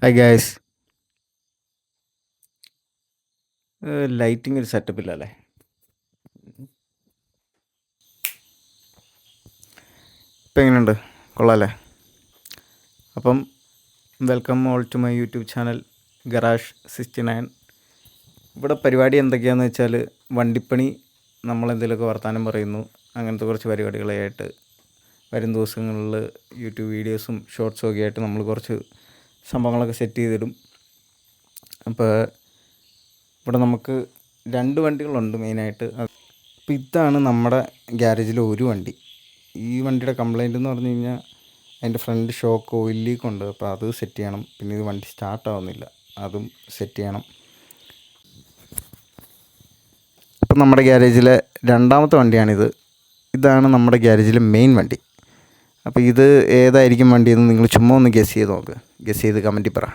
Hi guys. Lighting ഒരു സെറ്റപ്പില്ലല്ലേ? ഇപ്പം എങ്ങനെയുണ്ട്? കൊള്ളാമല്ലേ? അപ്പം welcome all to my YouTube channel garage 69. ഇവിടെ പരിപാടി എന്തൊക്കെയാണെന്ന് വെച്ചാൽ വണ്ടിപ്പണി, നമ്മളെന്തെങ്കിലുമൊക്കെ വർത്തമാനം പറയുന്നു, അങ്ങനത്തെ കുറച്ച് പരിപാടികളായിട്ട് വരും ദിവസങ്ങളിൽ യൂട്യൂബ് വീഡിയോസും ഷോർട്സും ഒക്കെ ആയിട്ട് നമ്മൾ കുറച്ച് സംഭവങ്ങളൊക്കെ സെറ്റ് ചെയ്തിടും. അപ്പോൾ ഇവിടെ നമുക്ക് 2 വണ്ടികളുണ്ട് മെയിനായിട്ട്. അപ്പോൾ ഇതാണ് നമ്മുടെ ഗ്യാരേജിലെ ഒരു വണ്ടി. ഈ വണ്ടിയുടെ കംപ്ലൈൻറ്റ് എന്ന് പറഞ്ഞു കഴിഞ്ഞാൽ അതിൻ്റെ ഫ്രണ്ട് ഷോക്ക് ഓയിൽ ലീക്ക് ഉണ്ട്. അപ്പോൾ അത് സെറ്റ് ചെയ്യണം. പിന്നെ ഇത് വണ്ടി സ്റ്റാർട്ടാവുന്നില്ല, അതും സെറ്റ് ചെയ്യണം. അപ്പം നമ്മുടെ ഗ്യാരേജിലെ രണ്ടാമത്തെ വണ്ടിയാണിത്. ഇതാണ് നമ്മുടെ ഗ്യാരേജിലെ മെയിൻ വണ്ടി. അപ്പോൾ ഇത് ഏതായിരിക്കും വണ്ടിയെന്ന് നിങ്ങൾ ചുമ്മാ ഒന്ന് ഗസ് ചെയ്ത് നോക്ക്. ഗസ് ചെയ്ത് കമൻറ്റിൽ പറ.